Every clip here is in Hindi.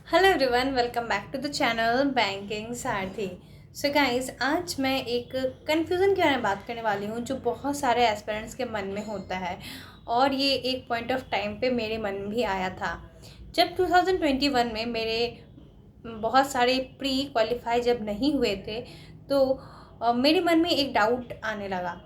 Hello everyone, welcome back to the channel banking Sarathi. So guys, आज मैं एक कन्फ्यूज़न के बारे में बात करने वाली हूँ जो बहुत सारे एस्पिरेंट्स के मन में होता है। और ये एक पॉइंट ऑफ टाइम पे मेरे मन में भी आया था जब 2021 में मेरे बहुत सारे प्री क्वालिफाई जब नहीं हुए थे। तो मेरे मन में एक डाउट आने लगा।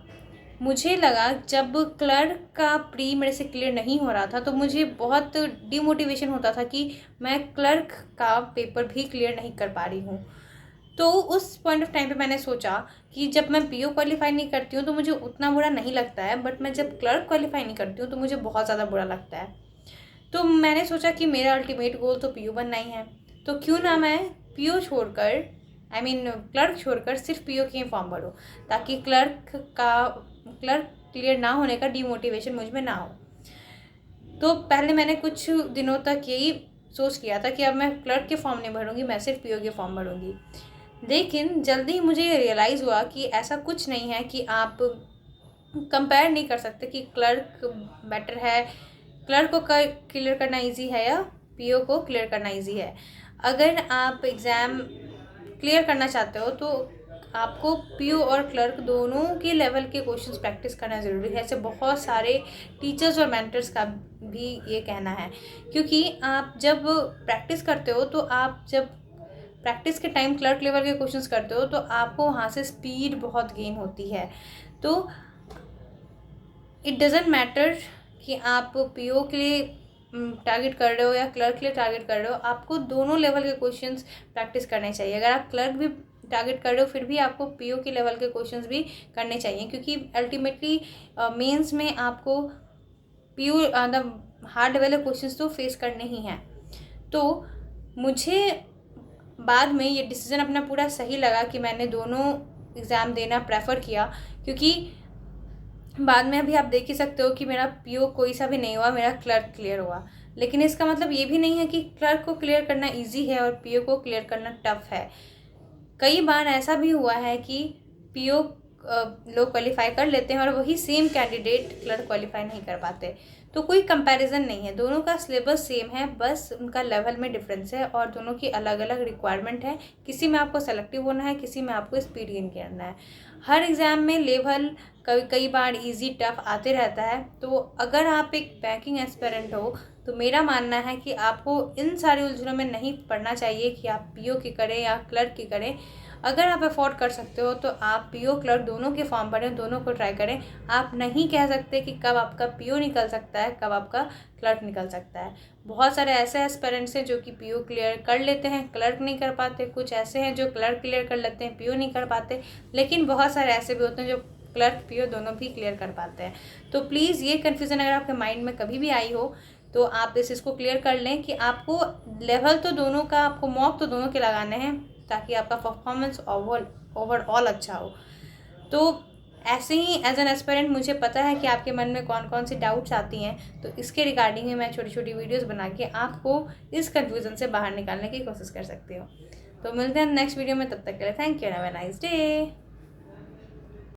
मुझे लगा जब क्लर्क का प्री मेरे से क्लियर नहीं हो रहा था तो मुझे बहुत डिमोटिवेशन होता था कि मैं क्लर्क का पेपर भी क्लियर नहीं कर पा रही हूँ। तो उस पॉइंट ऑफ टाइम पे मैंने सोचा कि जब मैं पीओ क्वालिफाई नहीं करती हूँ तो मुझे उतना बुरा नहीं लगता है, बट मैं जब क्लर्क क्वालिफाई नहीं करती हूँ तो मुझे बहुत ज़्यादा बुरा लगता है। तो मैंने सोचा कि मेरा अल्टीमेट गोल तो पीओ बनना ही है, तो क्यों ना मैं पीओ छोड़कर क्लर्क छोड़कर सिर्फ पीओ के फॉर्म भरूँ, ताकि क्लर्क क्लियर ना होने का डिमोटिवेशन मुझ में ना हो। तो पहले मैंने कुछ दिनों तक यही सोच किया था कि अब मैं क्लर्क के फॉर्म नहीं भरूँगी, मैं सिर्फ पीओ के फॉर्म भरूँगी। लेकिन जल्दी ही मुझे रियलाइज़ हुआ कि ऐसा कुछ नहीं है, कि आप कंपेयर नहीं कर सकते कि क्लर्क बेटर है, क्लर्क को क्लियर करना इजी है या पीओ को क्लियर करना इजी है। अगर आप एग्ज़ाम क्लियर करना चाहते हो तो आपको पीओ और क्लर्क दोनों के लेवल के क्वेश्चंस प्रैक्टिस करना ज़रूरी है। ऐसे बहुत सारे टीचर्स और मेंटर्स का भी ये कहना है, क्योंकि आप जब प्रैक्टिस करते हो तो आप जब प्रैक्टिस के टाइम क्लर्क लेवल के क्वेश्चंस करते हो तो आपको वहाँ से स्पीड बहुत गेन होती है। तो इट डजेंट मैटर कि आप पीओ के लिए टारगेट कर रहे हो या क्लर्क के लिए टारगेट कर रहे हो, आपको दोनों लेवल के क्वेश्चंस प्रैक्टिस करने चाहिए। अगर आप क्लर्क भी टारगेट कर रहे हो फिर भी आपको पीओ के लेवल के क्वेश्चंस भी करने चाहिए, क्योंकि अल्टीमेटली मेंस में आपको पीओ हार्ड लेवल के क्वेश्चंस तो फेस करने ही हैं। तो मुझे बाद में ये डिसीज़न अपना पूरा सही लगा कि मैंने दोनों एग्ज़ाम देना प्रेफर किया, क्योंकि बाद में अभी आप देख ही सकते हो कि मेरा पीओ कोई सा भी नहीं हुआ, मेरा क्लर्क क्लियर हुआ। लेकिन इसका मतलब ये भी नहीं है कि क्लर्क को क्लियर करना इजी है और पीओ को क्लियर करना टफ है। कई बार ऐसा भी हुआ है कि पीओ लोग क्वालिफाई कर लेते हैं और वही सेम कैंडिडेट क्लर्क क्वालिफाई नहीं कर पाते। तो कोई कंपैरिजन नहीं है, दोनों का सिलेबस सेम है, बस उनका लेवल में डिफरेंस है और दोनों की अलग अलग रिक्वायरमेंट है। किसी में आपको सेलेक्टिव होना है, किसी में आपको स्पीड गेन करना है। हर एग्ज़ाम में लेवल कई बार इजी टफ आते रहता है। तो अगर आप एक बैंकिंग एस्पिरेंट हो तो मेरा मानना है कि आपको इन सारी उलझनों में नहीं पड़ना चाहिए कि आप पीओ की करें या क्लर्क की करें। अगर आप अफोर्ड कर सकते हो तो आप पीओ क्लर्क दोनों के फॉर्म भरें, दोनों को ट्राई करें। आप नहीं कह सकते कि कब आपका पीओ निकल सकता है, कब आपका क्लर्क निकल सकता है। बहुत सारे ऐसे एस्पिरेंट्स हैं जो कि पीओ क्लियर कर लेते हैं, क्लर्क नहीं कर पाते। कुछ ऐसे हैं जो क्लर्क क्लियर कर लेते हैं, पीओ नहीं कर पाते। लेकिन बहुत सारे ऐसे भी होते हैं जो क्लर्क पीओ दोनों भी क्लियर कर पाते हैं। तो प्लीज़ ये कन्फ्यूज़न अगर आपके माइंड में कभी भी आई हो तो आप इसको क्लियर कर लें कि आपको लेवल तो दोनों का, आपको मॉक तो दोनों के लगाने हैं, ताकि आपका परफॉर्मेंस ओवरऑल अच्छा हो। तो ऐसे ही एज एन एस्पिरेंट मुझे पता है कि आपके मन में कौन कौन सी डाउट्स आती हैं, तो इसके रिगार्डिंग में मैं छोटी छोटी वीडियोस बना के आपको इस कन्फ्यूज़न से बाहर निकालने की कोशिश कर सकती हूँ। तो मिलते हैं नेक्स्ट वीडियो में, तब तक के लिए thank you, have a nice day.